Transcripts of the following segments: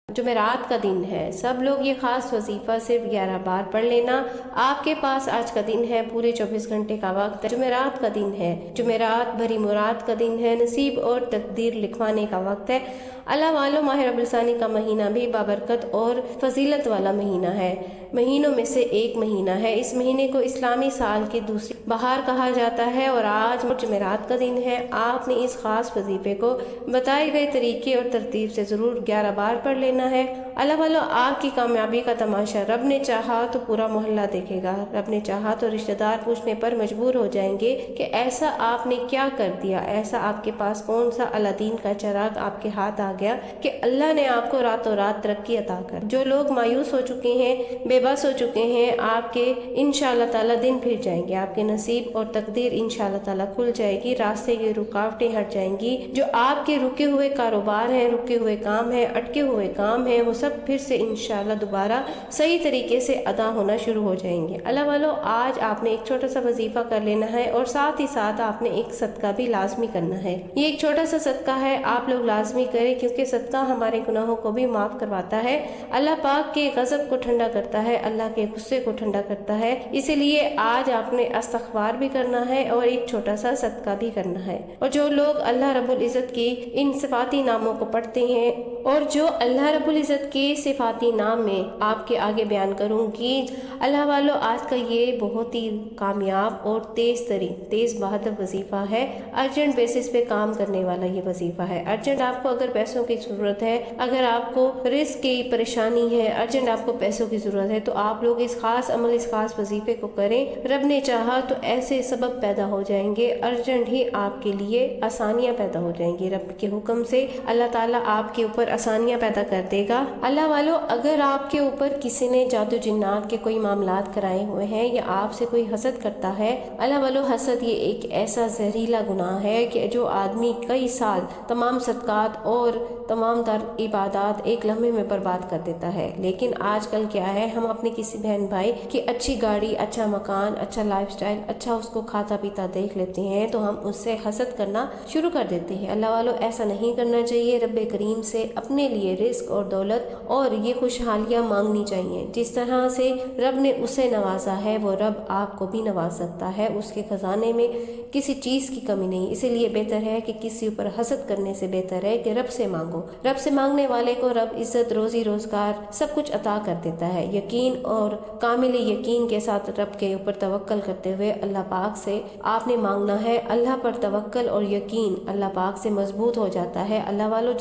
جمعرات کا دن ہے، سب لوگ یہ خاص وظیفہ صرف 11 بار پڑھ لینا۔ آپ کے پاس آج کا دن ہے، پورے 24 گھنٹے کا وقت ہے۔ جمعرات کا دن ہے، جمعرات بھری مراد کا دن ہے، نصیب اور تقدیر لکھوانے کا وقت ہے۔ اللہ والوں، ماہ ربیع الثانی کا مہینہ بھی بابرکت اور فضیلت والا مہینہ ہے، مہینوں میں سے ایک مہینہ ہے۔ اس مہینے کو اسلامی سال کی دوسری بہار کہا جاتا ہے اور آج جمعرات کا دن ہے۔ آپ نے اس خاص وظیفے کو بتائے گئے طریقے اور ترتیب سے ضرور 11 بار پڑھ لینا ہے۔ اللہ والوں، آپ کی کامیابی کا تماشا رب نے چاہا تو پورا محلہ دیکھے گا، رب نے چاہا تو رشتہ دار پوچھنے پر مجبور ہو جائیں گے کہ ایسا آپ نے کیا کر دیا، ایسا آپ کے پاس کون سا الادین کا چراغ آپ کے ہاتھ آ گیا کہ اللہ نے آپ کو راتوں رات ترقی عطا کر۔ جو لوگ مایوس ہو چکے ہیں، بے بس ہو چکے ہیں، آپ کے انشاءاللہ تعالیٰ دن پھر جائیں گے، آپ کے نصیب اور تقدیر انشاءاللہ تعالیٰ کھل جائے گی، راستے کی رکاوٹیں ہٹ جائیں گی۔ جو آپ کے رکے ہوئے کاروبار ہیں، رکے ہوئے کام ہیں، اٹکے ہوئے کام ہیں، وہ سب پھر سے انشاءاللہ دوبارہ صحیح طریقے سے ادا ہونا شروع ہو جائیں گے۔ اللہ والوں، آج آپ نے ایک چھوٹا سا وظیفہ کر لینا ہے اور ساتھ ہی ساتھ آپ نے ایک صدقہ بھی لازمی کرنا ہے۔ یہ ایک چھوٹا سا صدقہ ہے، آپ لوگ لازمی کریں کیونکہ صدقہ ہمارے گناہوں کو بھی معاف کرواتا ہے، اللہ پاک کے غضب کو ٹھنڈا کرتا ہے، اللہ کے غصے کو ٹھنڈا کرتا ہے۔ اسی لیے آج آپ نے استغفار بھی کرنا ہے اور ایک چھوٹا سا صدقہ بھی کرنا ہے۔ اور جو لوگ اللہ رب العزت کی ان صفاتی ناموں کو پڑھتے ہیں اور جو اللہ رب العزت کے صفاتی نام میں آپ کے آگے بیان کروں گی، اللہ والوں، آج کا یہ بہت ہی کامیاب اور تیز بہادر وظیفہ ہے، ارجنٹ بیسس پہ کام کرنے والا یہ وظیفہ ہے۔ ارجنٹ آپ کو اگر پیسوں کی ضرورت ہے، اگر آپ کو رزق کی پریشانی ہے، ارجنٹ آپ کو پیسوں کی ضرورت ہے، تو آپ لوگ اس خاص عمل، اس خاص وظیفے کو کریں۔ رب نے چاہا تو ایسے سبب پیدا ہو جائیں گے، ارجنٹ ہی آپ کے لیے آسانیاں پیدا ہو جائیں گی۔ رب کے حکم سے اللہ تعالیٰ آپ کے اوپر آسانیاں پیدا کر دے گا۔ اللہ والوں، اگر آپ کے اوپر کسی نے جادو جنات کے کوئی معاملات کرائے ہوئے ہیں یا آپ سے کوئی حسد کرتا ہے، اللہ والوں، حسد یہ ایک ایسا زہریلا گناہ ہے کہ جو آدمی کئی سال تمام صدقات اور تمام تر عبادات ایک لمحے میں برباد کر دیتا ہے۔ لیکن آج کل کیا ہے، ہم اپنے کسی بہن بھائی کی اچھی گاڑی، اچھا مکان، اچھا لائف سٹائل، اچھا اس کو کھاتا پیتا دیکھ لیتے ہیں تو ہم اس سے حسد کرنا شروع کر دیتے ہیں۔ اللہ والوں، ایسا نہیں کرنا چاہیے۔ رب کریم سے اپنے لیے رزق اور دولت اور یہ خوشحالیاں مانگنی چاہیے۔ جس طرح سے رب نے اسے نوازا ہے، وہ رب آپ کو بھی نواز سکتا ہے، اس کے خزانے میں کسی چیز کی کمی نہیں۔ اسی لیے بہتر ہے کہ کسی اوپر حسد کرنے سے بہتر ہے کہ رب سے مانگو۔ رب سے مانگنے والے کو رب عزت، روزی روزگار سب کچھ عطا کر دیتا ہے۔ یقین اور کامل یقین کے ساتھ رب کے اوپر توکل کرتے ہوئے اللہ پاک سے آپ نے مانگنا ہے۔ اللہ پر توکل اور یقین اللہ پاک سے مضبوط ہو جاتا ہے۔ اللہ والوں،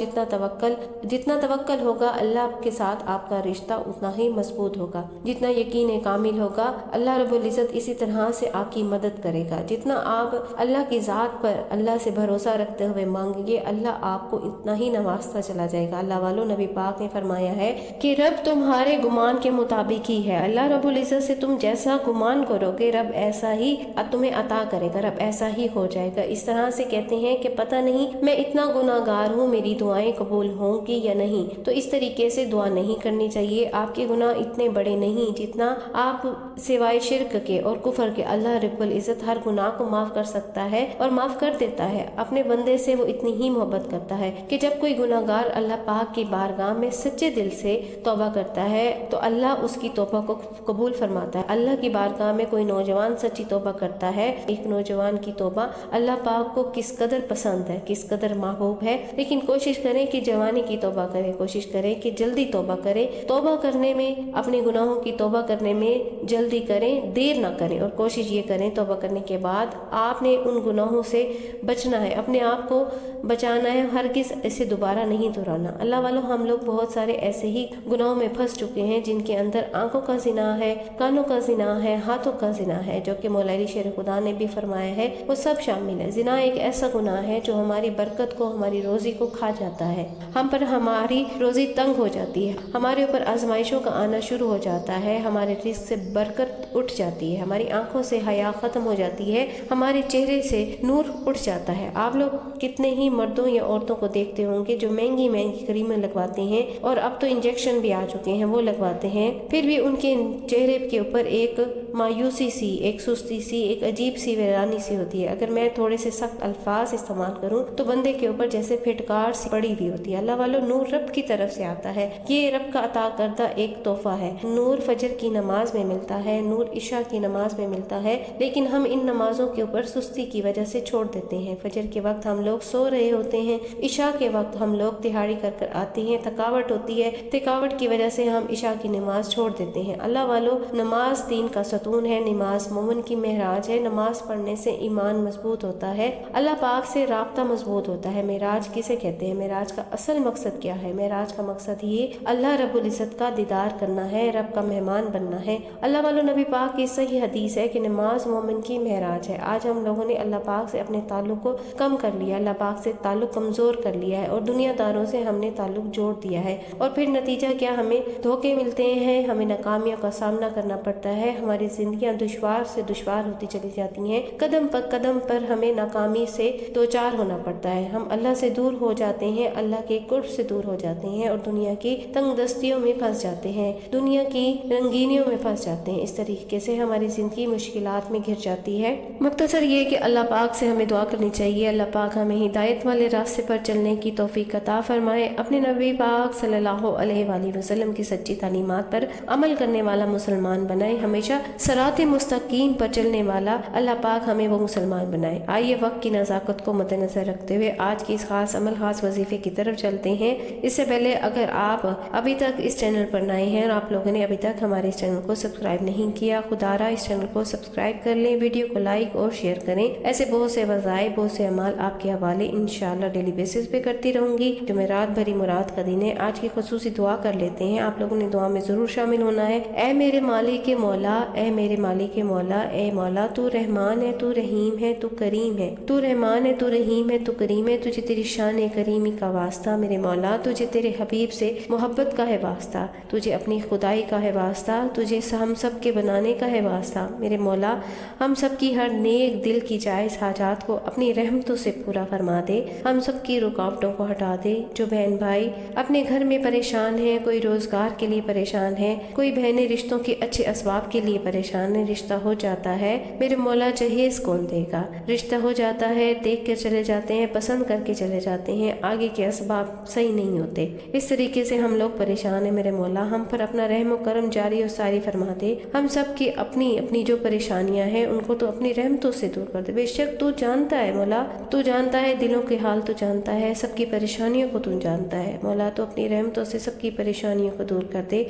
جتنا توکل ہوگا اللہ کے ساتھ آپ کا رشتہ اتنا ہی مضبوط ہوگا، جتنا یقین کامل ہوگا اللہ رب العزت اسی طرح سے آپ کی مدد کرے گا۔ جتنا آپ اللہ کی ذات پر اللہ سے بھروسہ رکھتے ہوئے مانگیں گے، اللہ آپ کو اتنا ہی نوازتا چلا جائے گا۔ اللہ والوں، نبی پاک نے فرمایا ہے کہ رب تمہارے گمان کے مطابق ہی ہے۔ اللہ رب العزت سے تم جیسا گمان کرو گے رب ایسا ہی تمہیں عطا کرے گا، رب ایسا ہی ہو جائے گا۔ اس طرح سے کہتے ہیں کہ پتہ نہیں میں اتنا گناہ گار ہوں، میری دعائیں قبول ہوں گی یا نہیں، تو اس طریقے سے دعا نہیں کرنی چاہیے۔ آپ کے گناہ اتنے بڑے نہیں جتنا آپ سوائے شرک کے اور کفر کے اللہ رب العزت ہر گناہ کو معاف کر سکتا ہے اور معاف کر دیتا ہے۔ اپنے بندے سے وہ اتنی ہی محبت کرتا ہے کہ جب کوئی گناہ گار اللہ پاک کی بارگاہ میں سچے دل سے توبہ کرتا ہے تو اللہ اس کی توبہ کو قبول فرماتا ہے۔ اللہ کی بارگاہ میں کوئی نوجوان سچی توبہ کرتا ہے، ایک نوجوان کی توبہ اللہ پاک کو کس قدر پسند ہے، کس قدر محبوب ہے۔ لیکن کوشش کریں کہ جوانی کی توبہ کریں، کوشش کریں کہ جلدی توبہ کریں۔ توبہ کرنے میں، اپنے گناہوں کی توبہ کرنے میں جلدی کریں، دیر نہ کریں، اور کوشش یہ کریں توبہ کرنے کے بعد آپ نے ان گناہوں سے بچنا ہے، اپنے آپ کو بچانا ہے، ہرگز اسے دوبارہ نہیں دہرانا۔ اللہ والوں، ہم لوگ بہت سارے ایسے ہی گناہوں میں پھنس چکے ہیں جن کے اندر آنکھوں کا زنا ہے، کانوں کا زنا ہے، ہاتھوں کا زنا ہے، جو کہ مولا علی شیر خدا نے بھی فرمایا ہے وہ سب شامل ہے۔ زنا ایک ایسا گناہ ہے جو ہماری برکت کو، ہماری روزی کو کھا جاتا ہے، ہم پر ہماری روزی تنگ ہو جاتی ہے، ہمارے اوپر آزمائشوں کا آنا شروع ہو جاتا ہے، ہمارے رزق سے برکت اٹھ جاتی ہے، ہماری آنکھوں سے حیا ختم ہو جاتی ہے، ہمارے چہرے سے نور اٹھ جاتا ہے۔ آپ لوگ کتنے ہی مردوں یا عورتوں کو دیکھتے ہوں گے جو مہنگی مہنگی کریمیں لگواتے ہیں، اور اب تو انجیکشن بھی آ چکے ہیں وہ لگواتے ہیں، پھر بھی ان کے چہرے کے اوپر ایک مایوسی سی، ایک سستی سی، ایک عجیب سی ویرانی سی ہوتی ہے۔ اگر میں تھوڑے سے سخت الفاظ استعمال کروں تو بندے کے اوپر جیسے پھٹکار سی پڑی ہوئی ہوتی ہے۔ اللہ والو، نور رب کی طرف سے آتا ہے، یہ رب کا عطا کردہ ایک تحفہ ہے۔ نور فجر کی نماز میں ملتا ہے، نور عشاء کی نماز میں ملتا ہے، لیکن ہم ان نمازوں کے اوپر سستی کی وجہ سے چھوڑ دیتے ہیں۔ فجر کے وقت ہم لوگ سو رہے ہوتے ہیں، عشاء کے وقت ہم لوگ تہاڑی کر کر آتے ہیں، تھکاوٹ ہوتی ہے، تھکاوٹ کی وجہ سے ہم عشاء کی نماز چھوڑ دیتے ہیں۔ اللہ والو، نماز دین کا ستون ہے، نماز مومن کی معراج ہے، نماز پڑھنے سے ایمان مضبوط ہوتا ہے، اللہ پاک سے رابطہ مضبوط ہوتا ہے۔ معراج کسے کہتے ہیں؟ معراج کا اصل مقصد کیا ہے؟ معراج کا مقصد یہ اللہ رب العزت کا دیدار کرنا ہے، رب کا مہمان بننا ہے۔ اللہ والو، نبی پاک کی صحیح حدیث ہے کہ نماز مومن کی معراج ہے۔ آج ہم لوگوں نے اللہ پاک سے اپنے تعلق کو کم کر لیا، اللہ پاک سے تعلق کمزور کر لیا ہے اور دنیا داروں سے ہم نے تعلق جوڑ دیا ہے، اور پھر نتیجہ کیا؟ ہمیں دھوکے ملتے ہیں، ہمیں ناکامیوں کا سامنا کرنا پڑتا ہے، ہماری زندگیاں دشوار سے دشوار ہوتی چلی جاتی ہیں، قدم پر قدم پر ہمیں ناکامی سے دوچار ہونا پڑتا ہے، ہم اللہ سے دور ہو جاتے ہیں، اللہ کے قرب سے دور ہو جاتے ہیں اور دنیا کی تنگ دستیوں میں پھنس جاتے ہیں، دنیا کی رنگینیوں میں پھنس جاتے ہیں۔ اس طریقے سے ہماری زندگی مشکلات میں گر جاتی ہے۔ مختصر یہ کہ اللہ پاک سے ہمیں دعا کرنی چاہیے، اللہ پاک ہمیں ہدایت والے راستے پر چلنے کی توفیق عطا فرمائے، اپنے نبی پاک صلی اللہ علیہ وآلہ وسلم کی سچی تعلیمات پر عمل کرنے والا مسلمان بنائے، ہمیشہ صراط مستقیم پر چلنے والا اللہ پاک ہمیں وہ مسلمان بنائے۔ آئیے وقت کی نزاکت کو مد نظر رکھتے ہوئے آج کی اس خاص عمل، خاص وظیفے کی طرف چلتے ہیں۔ اس سے پہلے اگر آپ ابھی تک اس چینل پر نئے ہیں اور آپ لوگوں نے ابھی تک ہمارے اس چینل کو سبسکرائب نہیں کیا، خدا را اس چینل کو سبسکرائب کر لیں، ویڈیو کو لائک اور شیئر کریں۔ ایسے بہت سے وظائف، بہت سے اعمال آپ کے حوالے انشاءاللہ ڈیلی بیسس پہ کرتی رہوں گی۔ جمعرات بھری مراد کا دن ہے، آج کی خصوصی دعا کر لیتے ہیں، آپ لوگوں نے دعا میں ضرور شامل ہونا ہے۔ اے میرے مالک مولا، اے میرے مالک مولا، اے مولا تو رحمان ہے، تو رحیم ہے، تو کریم ہے، تو رحمان ہے، تو رحیم ہے، تو کریم ہے، تجھے تیری شان کریمی کا واسطہ میرے مولا، تجھے تیرے حبیب سے محبت کا ہے واسطہ، تجھے اپنی خدائی کا ہے واسطہ، تجھے ہم سب کے بنانے کا ہے واسطہ میرے مولا، ہم سب کی ہر نیک دل کی جائز حاجات کو اپنی رحمتوں سے پورا فرما دے، ہم سب کی رکاوٹوں کو ہٹا دے۔ جو بہن بھائی اپنے گھر میں پریشان ہیں، کوئی روزگار کے لیے پریشان ہے، کوئی بہنیں رشتوں کے اچھے اسباب کے لیے پریشان ہے، رشتہ ہو جاتا ہے میرے مولا جہیز کون دے گا، رشتہ ہو جاتا ہے، دیکھ کر چلے جاتے ہیں، پسند کر کے چلے جاتے ہیں، آگے کے اسباب صحیح نہیں ہوتے، اس طریقے سے ہم لوگ پریشان ہیں میرے مولا، ہم پر اپنا رحم و کرم جاری اور ساری فرما دے، ہم سب کی اپنی اپنی جو پریشانیاں ہیں ان کو تو اپنی رحمتوں سے دور کر دے۔ بے شک تو جانتا ہے مولا، تو جانتا ہے دلوں کے حال، تو جانتا ہے سب کی پریشانیوں کو، تو جانتا ہے مولا، تو اپنی رحمتوں سے سب کی پریشانیوں کو دور کر دے،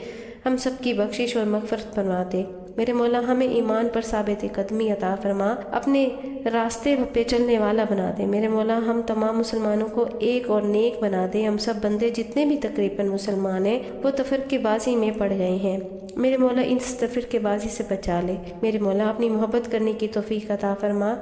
ہم سب کی بخشش اور مغفرت فرما دے میرے مولا، ہمیں ایمان پر ثابت قدمی عطا فرما، اپنے راستے پہ چلنے والا بنا دے میرے مولا، ہم تمام مسلمانوں کو ایک اور نیک بنا دے، ہم سب بندے جتنے بھی تقریباً مسلمان ہیں وہ تفرقے بازی میں پڑ گئے ہیں میرے مولا، ان تفرقے بازی سے بچا لے میرے مولا، اپنی محبت کرنے کی توفیق عطا فرما،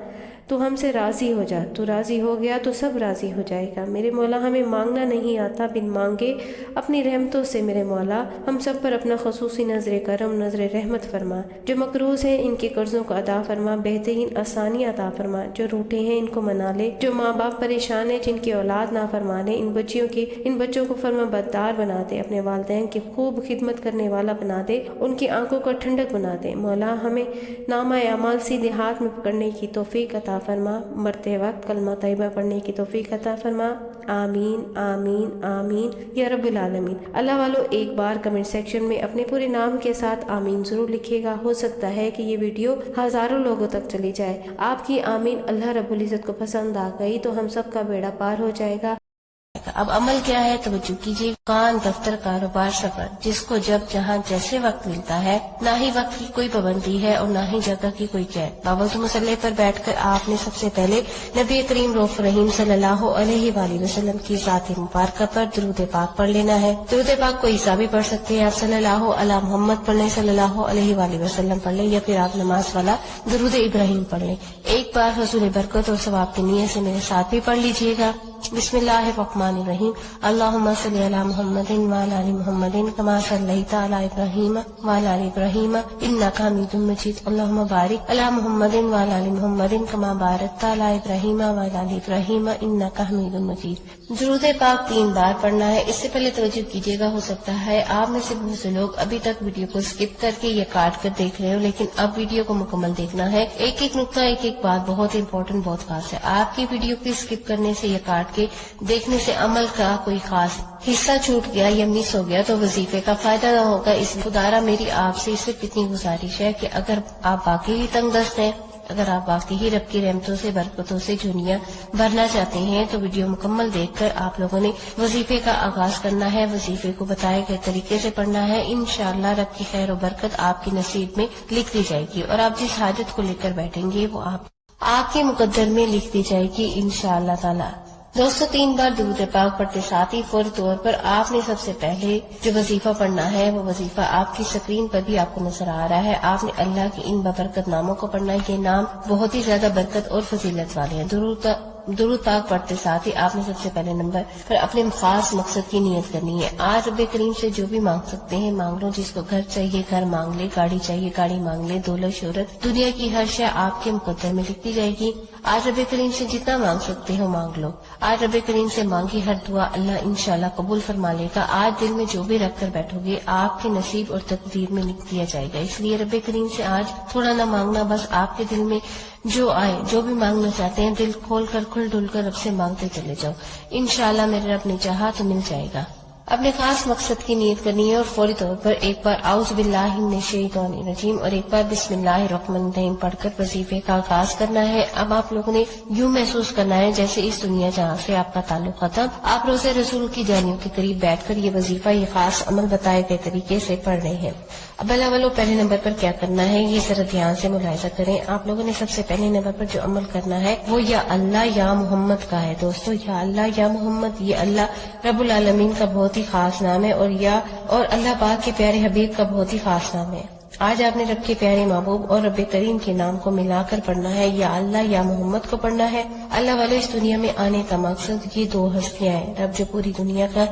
تو ہم سے راضی ہو جا، تو راضی ہو گیا تو سب راضی ہو جائے گا میرے مولا، ہمیں مانگنا نہیں آتا، بن مانگے اپنی رحمتوں سے میرے مولا ہم سب پر اپنا خصوصی نظر کرم، نظر رحمت فرما، جو مقروض ہیں ان کے قرضوں کو ادا فرما، بہترین آسانی عطا فرما، جو روٹے ہیں ان کو منا لے، جو ماں باپ پریشان ہیں جن کی اولاد نہ فرمانے، ان بچوں کو فرما بردار بنا دے، اپنے والدین کی خوب خدمت کرنے والا بنا دے، ان کی آنکھوں کو ٹھنڈک بنا دے مولا، ہمیں نامہ اعمال سیدھے ہاتھ میں پکڑنے کی توفیق عطا فرما، مرتے وقت کلمہ طیبہ پڑھنے کی توفیق عطا فرما، آمین آمین آمین یا رب العالمین۔ اللہ والو ایک بار کمنٹ سیکشن میں اپنے پورے نام کے ساتھ آمین ضرور لکھیے گا، ہو سکتا ہے کہ یہ ویڈیو ہزاروں لوگوں تک چلی جائے، آپ کی آمین اللہ رب العزت کو پسند آ گئی تو ہم سب کا بیڑا پار ہو جائے گا۔ اب عمل کیا ہے؟ توجہ کیجیے، دکان، دفتر، کاروبار، سفر، جس کو جب جہاں جیسے وقت ملتا ہے، نہ ہی وقت کی کوئی پابندی ہے اور نہ ہی جگہ کی کوئی قید، باوضو مسلح پر بیٹھ کر آپ نے سب سے پہلے نبی کریم رؤوف رحیم صلی اللہ علیہ وآلہ وسلم کی ذات مبارکہ پر درود پاک پڑھ لینا ہے۔ درود پاک کو عیسیٰ بھی پڑھ سکتے ہیں، آپ صلی اللہ علی محمد پڑھ لیں، صلی اللہ علیہ وآلہ وسلم پڑھ لیں، یا پھر آپ نماز والا درود ابراہیم پڑھ لیں۔ ایک بار حصول برکت اور ثواب کی نیت سے میرے ساتھ بھی پڑھ لیجیے گا۔ بسم اللہ الرحمن الرحیم اللہم صلی علی محمد وعلی آل محمد کما صلیت علی ابراہیم وعلی آل ابراہیم انک حمید مجید اللہم بارک علی محمد وعلی آل محمد کما بارکت علی ابراہیم وعلی آل ابراہیم انک حمید مجید۔ درود پاک 3 بار پڑھنا ہے۔ اس سے پہلے توجہ کیجیے گا، ہو سکتا ہے آپ میں سے بہت سے لوگ ابھی تک ویڈیو کو اسکپ کر کے یا کاٹ کر دیکھ رہے ہو، لیکن اب ویڈیو کو مکمل دیکھنا ہے۔ ایک ایک نقطہ، ایک ایک بات بہت امپورٹنٹ، بہت خاص ہے۔ آپ کی ویڈیو کو اسکپ کرنے سے یا کاٹ کے دیکھنے سے عمل کا کوئی خاص حصہ چھوٹ گیا یا مس ہو گیا تو وظیفے کا فائدہ نہ ہوگا۔ اس خدارا میری آپ سے صرف اتنی گزارش ہے کہ اگر آپ واقعی ہی تنگ دست ہیں، اگر آپ واقعی ہی رب کی رحمتوں سے برکتوں سے جھولیاں بھرنا چاہتے ہیں تو ویڈیو مکمل دیکھ کر آپ لوگوں نے وظیفے کا آغاز کرنا ہے۔ وظیفے کو بتائے گئے طریقے سے پڑھنا ہے۔ انشاءاللہ رب کی خیر و برکت آپ کی نصیب میں لکھ دی جائے گی، اور آپ جس حاجت کو لے کر بیٹھیں گے وہ آپ کے مقدر میں لکھ دی جائے گی انشاءاللہ تعالی۔ دوستو 3 بار درود پاک پڑھتے ساتھ ہی فوری طور پر آپ نے سب سے پہلے جو وظیفہ پڑھنا ہے وہ وظیفہ آپ کی سکرین پر بھی آپ کو نظر آ رہا ہے۔ آپ نے اللہ کے ان ببرکت ناموں کو پڑھنا ہے۔ یہ نام بہت ہی زیادہ برکت اور فضیلت والے ہیں۔ درود پاک پڑھتے ساتھ ہی آپ نے سب سے پہلے نمبر پر اپنے خاص مقصد کی نیت کرنی ہے۔ آج رب کریم سے جو بھی مانگ سکتے ہیں مانگ لو۔ جس کو گھر چاہیے گھر مانگ لے، گاڑی چاہیے گاڑی مانگ لے، دولت شہرت دنیا کی ہر شے آپ کے مقدر میں لکھ دی جائے گی۔ آج رب کریم سے جتنا مانگ سکتے ہو مانگ لو۔ آج رب کریم سے مانگی ہر دعا اللہ انشاءاللہ قبول فرما لے گا۔ آج دل میں جو بھی رکھ کر بیٹھو گے آپ کے نصیب اور تقدیر میں لکھ دیا جائے گا۔ اس لیے رب کریم سے آج تھوڑا نہ مانگنا، بس آپ کے دل میں جو آئے، جو بھی مانگنا چاہتے ہیں دل کھول کر کھل ڈل کر رب سے مانگتے چلے جاؤ۔ انشاءاللہ میرے رب نے چاہا تو مل جائے گا۔ اپنے خاص مقصد کی نیت کرنی ہے اور فوری طور پر ایک بار اعوذ باللہ من الشیطان الرجیم اور ایک بار بسم اللہ الرحمن الرحیم پڑھ کر وظیفے کا آغاز کرنا ہے۔ اب آپ لوگوں نے یوں محسوس کرنا ہے جیسے اس دنیا جہاں سے آپ کا تعلق ختم، آپ روزے رسول کی جانیوں کے قریب بیٹھ کر یہ وظیفہ، یہ خاص عمل بتائے گئے طریقے سے پڑھ رہے ہیں۔ اب اللہ پہلے نمبر پر کیا کرنا ہے یہ ذرا دھیان سے ملاحظہ کریں۔ آپ لوگوں نے سب سے پہلے نمبر پر جو عمل کرنا ہے وہ یا اللہ یا محمد کا ہے۔ دوستو یا اللہ یا محمد، یہ اللہ رب العالمین کا بہت ہی خاص نام ہے اور اللہ پاک کے پیارے حبیب کا بہت ہی خاص نام ہے۔ آج آپ نے رب کے پیارے محبوب اور رب کریم کے نام کو ملا کر پڑھنا ہے، یا اللہ یا محمد کو پڑھنا ہے۔ اللہ والے اس دنیا میں آنے کا مقصد یہ 2 ہستیاں ہیں، رب جو پوری دنیا کا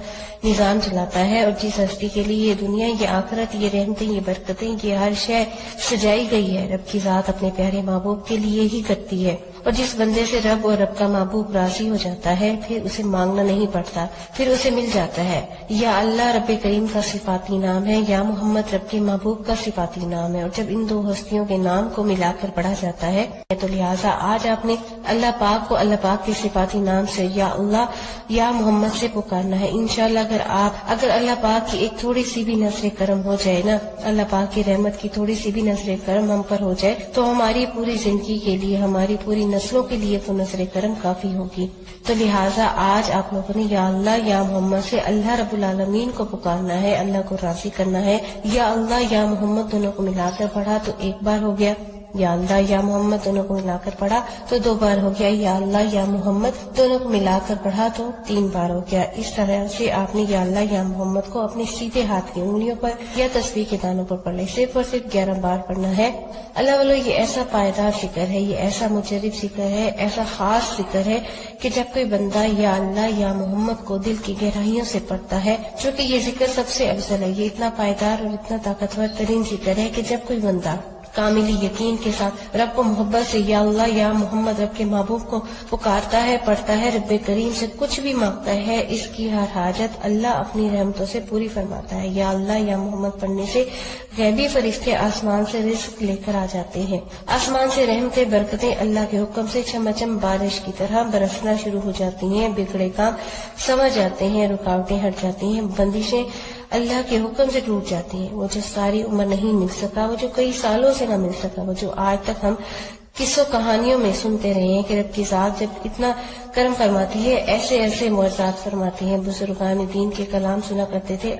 نظام چلاتا ہے اور جس ہستی کے لیے یہ دنیا، یہ آخرت، یہ رحمتیں، یہ برکتیں، یہ ہر شے سجائی گئی ہے، رب کی ذات اپنے پیارے محبوب کے لیے ہی کرتی ہے۔ اور جس بندے سے رب اور رب کا محبوب راضی ہو جاتا ہے پھر اسے مانگنا نہیں پڑتا، پھر اسے مل جاتا ہے۔ یا اللہ رب کریم کا صفاتی نام ہے، یا محمد رب کے محبوب کا صفاتی نام ہے، اور جب ان 2 ہستیوں کے نام کو ملا کر پڑھا جاتا ہے تو لہٰذا آج آپ نے اللہ پاک کو اللہ پاک کے صفاتی نام سے یا اللہ یا محمد سے پکارنا ہے۔ انشاءاللہ اگر اللہ پاک کی ایک تھوڑی سی بھی نظر کرم ہو جائے نا، اللہ پاک کی رحمت کی تھوڑی سی بھی نظر کرم ہم پر ہو جائے تو ہماری پوری زندگی کے لیے، ہماری پوری نسلوں کے لیے تو نظر کرم کافی ہوگی۔ تو لہٰذا آج آپ لوگوں نے یا اللہ یا محمد سے اللہ رب العالمین کو پکارنا ہے، اللہ کو راضی کرنا ہے۔ یا اللہ یا محمد دونوں کو ملا کر پڑھا تو 1 بار ہو گیا، یا اللہ یا محمد دونوں کو ملا کر پڑھا تو 2 بار ہو گیا، یا اللہ یا محمد دونوں کو ملا کر پڑھا تو 3 بار ہو گیا۔ اس طرح سے آپ نے یا اللہ یا محمد کو اپنے سیدھے ہاتھ کی انگلیوں پر یا تسبیح کے دانوں پر پڑھ لے، صرف اور صرف 11 بار پڑھنا ہے۔ اللہ والو یہ ایسا پائیدار ذکر ہے، یہ ایسا مجرب ذکر ہے، ایسا خاص ذکر ہے کہ جب کوئی بندہ یا اللہ یا محمد کو دل کی گہرائیوں سے پڑھتا ہے، چونکہ یہ ذکر سب سے افضل ہے، یہ اتنا پائیدار اور اتنا طاقتور ترین ذکر ہے کہ جب کوئی بندہ کاملی یقین کے ساتھ رب کو محبت سے یا اللہ یا محمد رب کے محبوب کو پکارتا ہے، پڑھتا ہے، رب کریم سے کچھ بھی مانگتا ہے، اس کی ہر حاجت اللہ اپنی رحمتوں سے پوری فرماتا ہے۔ یا اللہ یا محمد پڑھنے سے غیبی فرشتے آسمان سے رزق لے کر آ جاتے ہیں، آسمان سے رحمتیں برکتیں اللہ کے حکم سے چمچم بارش کی طرح برسنا شروع ہو جاتی ہیں، بگڑے کام سمجھ جاتے ہیں، رکاوٹیں ہٹ جاتی ہیں، بندشیں اللہ کے حکم سے ٹوٹ جاتی ہیں۔ وہ جو ساری عمر نہیں مل سکا، وہ جو کئی سالوں سے نہ مل سکا، وہ جو آج تک ہم قصوں کہانیوں میں سنتے رہے ہیں کہ رب کی ذات جب اتنا کرم فرماتی ہے، ایسے ایسے معجزات فرماتی ہیں، بزرگان دین کے کلام سنا کرتے تھے۔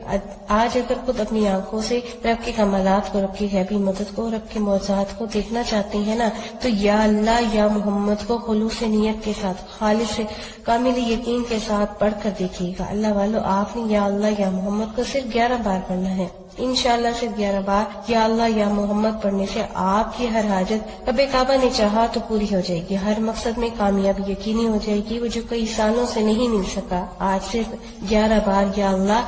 آج اگر خود اپنی آنکھوں سے رب کے کمالات کو، رب کی غیبی مدد کو، رب کے معجزات کو دیکھنا چاہتے ہیں نا، تو یا اللہ یا محمد کو خلوص نیت کے ساتھ، خالص کامل یقین کے ساتھ پڑھ کر دیکھیے گا۔ اللہ والو آپ نے یا اللہ یا محمد کو صرف 11 بار پڑھنا ہے، انشاءاللہ صرف 11 بار یا اللہ یا محمد پڑھنے سے آپ کی ہر حاجت رب کعبہ نے چاہا تو پوری ہو جائے گی، ہر مقصد میں کامیابی یقینی ہو جائے کی وہ جو کئی سالوں سے نہیں مل سکا، آج صرف 11 بار یا اللہ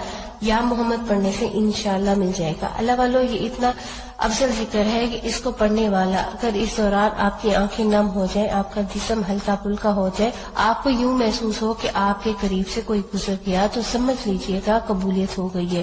یا محمد پڑھنے سے انشاءاللہ مل جائے گا۔ اللہ والو، یہ اتنا افضل ذکر ہے کہ اس کو پڑھنے والا اگر اس دوران آپ کی آنکھیں نم ہو جائیں، آپ کا جسم ہلکا پھلکا ہو جائے، آپ کو یوں محسوس ہو کہ آپ کے قریب سے کوئی گزر گیا، تو سمجھ لیجئے گا قبولیت ہو گئی ہے،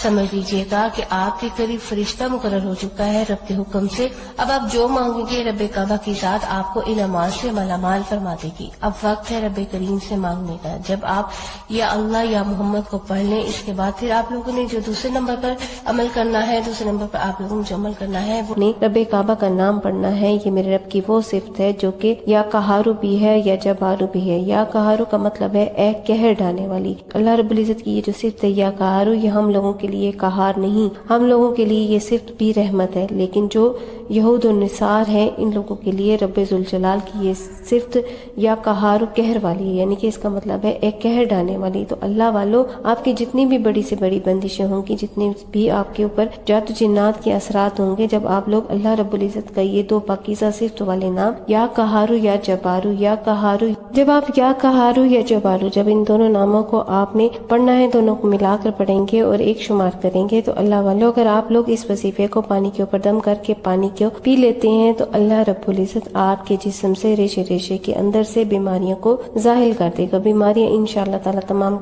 سمجھ لیجئے گا کہ آپ کے قریب فرشتہ مقرر ہو چکا ہے رب کے حکم سے۔ اب آپ جو مانگیں گے رب کعبہ کی ذات آپ کو انعامات سے مالا مال فرما دے گی۔ اب وقت ہے رب کریم سے مانگنے کا۔ جب آپ یا اللہ یا محمد کو پڑھ لیں، اس کے بعد پھر آپ لوگوں نے جو دوسرے نمبر پر عمل کرنا ہے، دوسرے نمبر پر آپ لوگوں نے جو عمل کرنا ہے وہ رب کعبہ کا نام پڑھنا ہے۔ یہ میرے رب کی وہ صفت ہے جو کہ یا قہارو بھی ہے یا جبارو بھی ہے۔ یا قہارو کا مطلب ہے اے قہر ڈھانے والی۔ اللہ رب العزت کی یہ جو صفت ہے یا قہارو، یہ ہم لوگوں کے لیے قہار نہیں، ہم لوگوں کے لیے یہ صفت بھی رحمت ہے، لیکن جو یہود و نصار ہیں ان لوگوں کے لیے رب ذوالجلال کی یہ صفت یا قہار قہر والی ہے، یعنی کہ اس کا مطلب ہے ایک قہر ڈانے والی۔ تو اللہ والو، آپ کی جتنی بھی بڑی سے بڑی بندشیں ہوں گی، جتنی بھی آپ کے اوپر جات و جنات کے اثرات ہوں گے، جب آپ لوگ اللہ رب العزت کا یہ دو پاکیزہ صفت والے نام یا قہارو یا جبارو یا قہارو، جب آپ یا قہارو یا جبارو، جب ان دونوں ناموں کو آپ نے پڑھنا ہے، دونوں کو ملا کر پڑھیں گے اور ایک شمار کریں گے، تو اللہ والو اگر آپ لوگ اس وظیفے کو پانی کے اوپر دم کر کے پانی کو پی لیتے ہیں تو اللہ رب العزت آپ کے جسم سے ریشے ریشے کے اندر سے بیماریوں کو ظاہر کر دے گا۔ بیماریاں انشاءاللہ تعالی تمام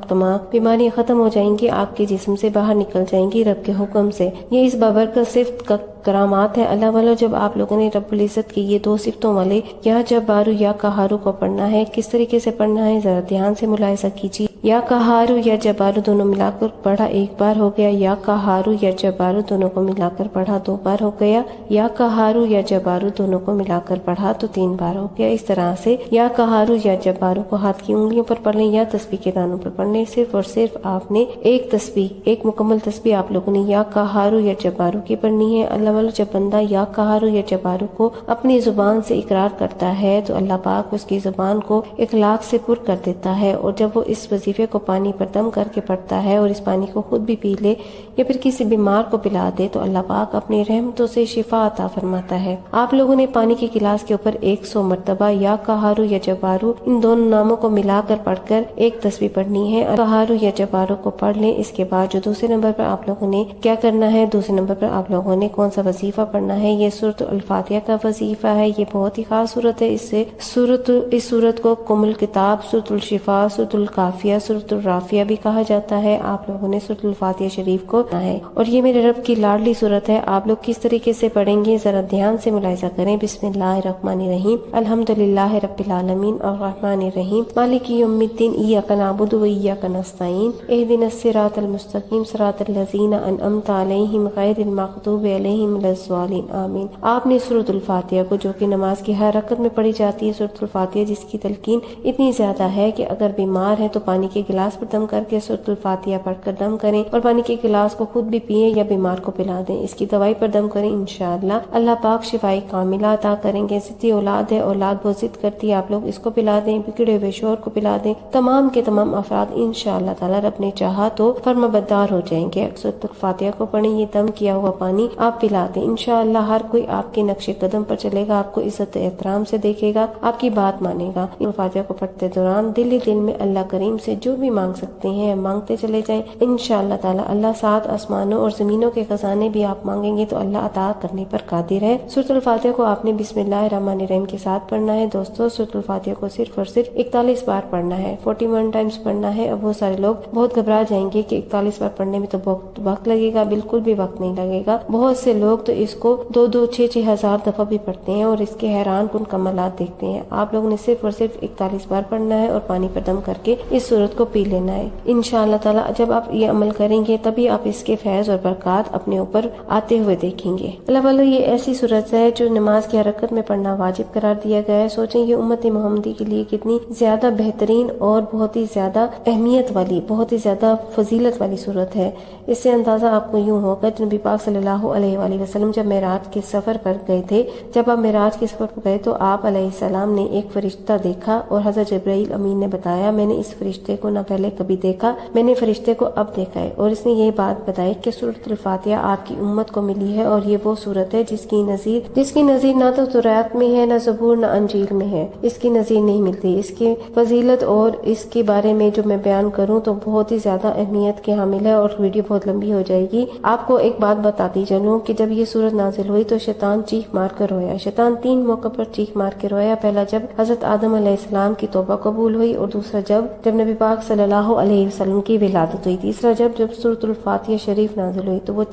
بیماریاں ختم ہو جائیں گی، آپ کے جسم سے باہر نکل جائیں گی رب کے حکم سے۔ یہ اس بابرکت صفت کا کرامات ہے اللہ والو۔ جب آپ لوگوں نے رب العزت کی یہ دو صفتوں والے یا جبارو یا قہارو کو پڑھنا ہے، کس طریقے سے پڑھنا ہے ذرا دھیان سے ملاحظہ کیجیے۔ یا قہارو یا جبارو دونوں ملا کر پڑھا ایک بار ہو گیا، یا قہارو یا جبارو دونوں کو ملا کر پڑھا 2 بار ہو گیا، یا قہارو یا جبارو دونوں کو ملا کر پڑھا تو 3 بار ہو گیا۔ اس طرح سے یا قہارو یا جبارو کو ہاتھ کی انگلیوں پر پڑھ لیں یا تسبیح کے دانوں پر پڑھ لیں، صرف اور صرف آپ نے ایک تسبیح، ایک مکمل تسبیح آپ لوگوں نے یا قہارو یا جبارو کی پڑھنی ہے۔ اللہ والو، جب بندہ یا قہارو یا جبارو کو اپنی زبان سے اقرار کرتا ہے تو اللہ پاک اس کی زبان کو اخلاق سے پر کر دیتا ہے، اور جب وہ اس وظیفے کو پانی پر دم کر کے پڑھتا ہے اور اس پانی کو خود بھی پی لے یا پھر کسی بیمار کو پلا دے تو اللہ پاک اپنی رحمتوں سے شفا عطا فرماتا ہے۔ آپ لوگوں نے پانی کے گلاس کے اوپر 100 مرتبہ یا قہارو یا جبارو ان دونوں ناموں کو ملا کر پڑھ کر ایک تسبیح پڑھنی ہے۔ قہارو یا جبارو کو پڑھ لیں، اس کے بعد جو دوسرے نمبر پر آپ لوگوں نے کیا کرنا ہے، دوسرے نمبر پر آپ لوگوں نے کون سا وظیفہ پڑھنا ہے، یہ سورۃ الفاتحہ کا وظیفہ ہے۔ یہ بہت ہی خاص سورت ہے، اس سورت کو ام الکتاب، سورۃ الشفاء، سورۃ الکافیہ، سورۃ الرافیہ بھی کہا جاتا ہے۔ آپ لوگوں نے سورۃ الفاتحہ شریف کو پڑھنا ہے، اور یہ میرے رب کی لاڈلی سورت ہے۔ آپ لوگ کس طریقے سے پڑھیں گے ذرا دھیان سے ملاحظہ کریں۔ بسم اللہ الرحمن الرحیم، الحمدللہ رب العالمین، الرحمن الرحیم، مالک یوم الدین، ایاک نعبد و ایاک نستعین، اہدنا الصراط المستقیم، صراط الذین انعمت علیہم غیر المغضوب علیہم ولا الضالین، آمین۔ آپ نے سورۃ الفاتحہ کو، جو کہ نماز کی ہر رکعت میں پڑھی جاتی ہے، سورۃ الفاتحہ جس کی تلقین اتنی زیادہ ہے کہ اگر بیمار ہے تو پانی کے گلاس پر دم کر کے سورۃ الفاتحہ پڑھ کر دم کریں، اور پانی کے گلاس کو خود بھی پیئیں یا بیمار کو پلا دیں۔ اس کی دوائی پر دم کریں، انشاءاللہ اللہ پاک شفائی کاملہ عطا کریں گے۔ ضدی اولاد ہے، اولاد بہت ضد کرتی ہے، آپ لوگ اس کو پلا دیں، بگڑے ہوئے شوہر کو پلا دیں، تمام کے تمام افراد انشاءاللہ تعالی رب نے چاہا تو فرمانبردار ہو جائیں گے۔ سورۃ الفاتحہ کو پڑھیں، یہ دم کیا ہوا پانی آپ پلا دیں، انشاءاللہ ہر کوئی آپ کے نقش قدم پر چلے گا، آپ کو عزت احترام سے دیکھے گا، آپ کی بات مانے گا۔ الفاتحہ کو پڑھتے دوران دل ہی دل میں اللہ کریم سے جو بھی مانگ سکتے ہیں مانگتے چلے جائیں، انشاءاللہ تعالی اللہ 7 آسمانوں اور زمینوں کے خزانے بھی آپ مانگیں گے تو اللہ عطا کرنے پر قادر ہے۔ سورۃ الفاتحہ کو آپ نے بسم اللہ الرحمن الرحیم کے ساتھ پڑھنا ہے۔ دوستو، سورۃ الفاتحہ کو صرف اور صرف 41 بار پڑھنا ہے، 41 ٹائمز پڑھنا ہے۔ اب وہ سارے لوگ بہت گھبرا جائیں گے کہ 41 بار پڑھنے میں تو بہت وقت لگے گا، بالکل بھی وقت نہیں لگے گا۔ بہت سے لوگ تو اس کو 2-2 6-6 ہزار دفعہ بھی پڑھتے ہیں اور اس کے حیران کن کمالات دیکھتے ہیں۔ آپ لوگوں نے صرف اور صرف 41 بار پڑھنا ہے اور پانی پر دم کر کے اس سورت کو پی لینا ہے انشاءاللہ تعالی۔ جب آپ یہ عمل کریں گے تبھی آپ اس کے فیض اور برکات اپنے اوپر آتے ہوئے دیکھیں گے۔ اللہ والو، یہ ایسی سورت ہے جو نماز کی حرکت میں پڑھنا واجب قرار دیا گیا ہے۔ سوچیں یہ امت محمدی کے لیے کتنی زیادہ بہترین اور بہت ہی زیادہ اہمیت والی، بہت ہی زیادہ فضیلت والی سورت ہے۔ اس سے اندازہ آپ کو یوں ہوگا، نبی پاک صلی اللہ علیہ وآلہ علیہ وسلم جب معراج کے سفر پر گئے تھے، جب آپ معراج کے سفر پر گئے تو آپ علیہ السلام نے ایک فرشتہ دیکھا اور حضرت جبرائیل امین نے بتایا میں نے اس فرشتے کو نہ پہلے کبھی دیکھا، میں نے فرشتے کو اب دیکھا ہے، اور اس نے یہ بات بتائی کہ سورۃ الفاتحہ آپ کی امت کو ملی ہے اور یہ وہ سورت ہے جس کی نظیر نہ تو تورات میں ہے، نہ زبور، نہ انجیل میں ہے، اس کی نظیر نہیں ملتی۔ اس کی فضیلت اور اس کے بارے میں جو میں بیان کروں تو بہت ہی زیادہ اہمیت کے حامل ہے اور ویڈیو بہت لمبی ہو جائے گی۔ آپ کو ایک بات بتاتی چلوں کہ جب یہ سورت نازل ہوئی تو شیطان چیخ مار کر رویا۔ شیطان 3 موقع پر چیخ مار کے رویا۔ پہلا جب حضرت آدم علیہ السلام کی توبہ قبول ہوئی، اور دوسرا جب نبی پاک صلی اللہ علیہ وسلم کی ولادت ہوئی، تیسرا جب سورۃ الفاتحہ شریف نازل ہوئی۔ تو وہ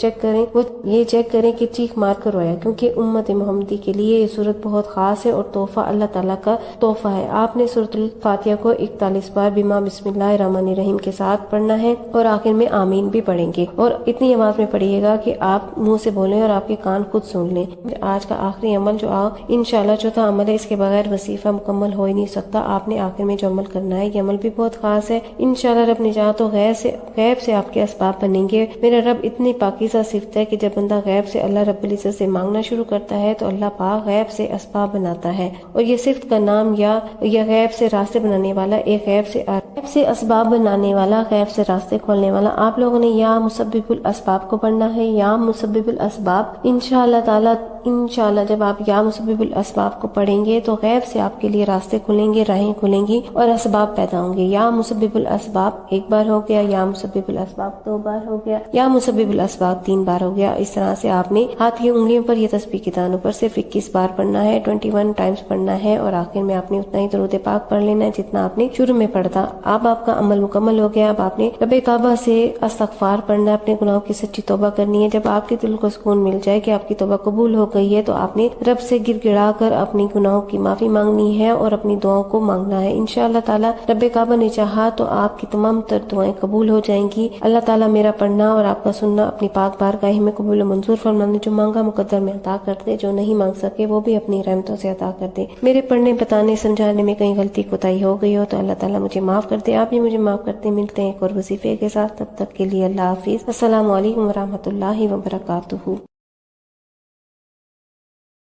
یہ چیک کریں کہ چیخ مار کر رویا، کیونکہ امت محمدی کے لیے یہ سورت بہت خاص ہے اور تحفہ اللہ تعالیٰ کا تحفہ ہے۔ آپ نے سورۃ الفاتحہ کو 41 بار بما بسم اللہ الرحمن الرحیم کے ساتھ پڑھنا ہے، اور آخر میں آمین بھی پڑھیں گے، اور اتنی آواز میں پڑھیے گا کہ آپ منہ سے بولیں اور آپ کے کان خود سن لیں۔ آج کا آخری عمل جو انشاءاللہ چوتھا عمل ہے، اس کے بغیر وظیفہ مکمل ہو ہی نہیں سکتا۔ آپ نے آخر میں جو عمل کرنا ہے، یہ عمل بھی بہت خاص ہے۔ انشاءاللہ رب نجات و غیب سے آپ کے اسباب بنیں گے۔ میرا رب اتنی پاکیزہ صفت ہے کہ جب بندہ غیب سے اللہ رب العزت سے مانگنا شروع کرتا ہے تو اللہ پاک غیب سے اسباب بناتا ہے، اور یہ صفت کا نام یا غیب سے راستے بنانے والا، ایک غیب سے اسباب بنانے والا، غیب سے راستے کھولنے والا۔ آپ لوگوں نے یا مسبب الاسباب کو پڑھنا ہے، یا مسبب الاسباب۔ انشاءاللہ جب آپ یا مسبب الاسباب کو پڑھیں گے تو غیب سے آپ کے لیے راستے کھلیں گے، راہیں کھلیں گی اور اسباب پیدا ہوں گے۔ یا مسبب الاسباب 1 بار ہو گیا، یا مسبب الاسباب 2 بار ہو گیا، یا مسبب الاسباب 3 بار ہو گیا۔ اس طرح سے آپ نے ہاتھ کی انگلیوں پر یہ تسبیح کے دانوں پر صرف 21 بار پڑھنا ہے، 21 ٹائمز پڑھنا ہے، اور آخر میں آپ نے اتنا ہی درود پاک پڑھ لینا ہے جتنا آپ نے شروع میں پڑھا تھا۔ اب آپ کا عمل مکمل ہو گیا۔ اب آپ نے رب کعبہ سے استغفار پڑھنا ہے، اپنے گناہوں کی سچی توبہ کرنی ہے۔ جب آپ کے دل کو سکون مل جائے کہ آپ کی توبہ قبول ہو گئی ہے تو آپ نے رب سے گر گڑا کر اپنی گناہوں کی معافی مانگنی ہے اور اپنی دعاؤں کو مانگنا ہے۔ انشاءاللہ تعالی رب کعبہ نے چاہا تو آپ کی تمام تر دعائیں قبول ہو جائیں گی۔ اللہ تعالیٰ میرا پڑھنا اور آپ کا سننا اپنی پاک بارگاہ میں قبول و منظور فرمانے، جو مانگا مقدر میں عطا کر دے، جو نہیں مانگ سکے وہ بھی اپنی رحمتوں سے عطا کر دے۔ میرے پڑھنے، بتانے، سمجھانے میں کہیں غلطی کوتاہی ہو گئی ہو تو اللہ تعالیٰ مجھے معاف کر دے، آپ بھی مجھے معاف کرتے۔ ملتے ہیں ایک اور وظیفے کے ساتھ، تب تک کے لیے اللہ حافظ۔ السلام علیکم ورحمۃ اللہ وبرکاتہ۔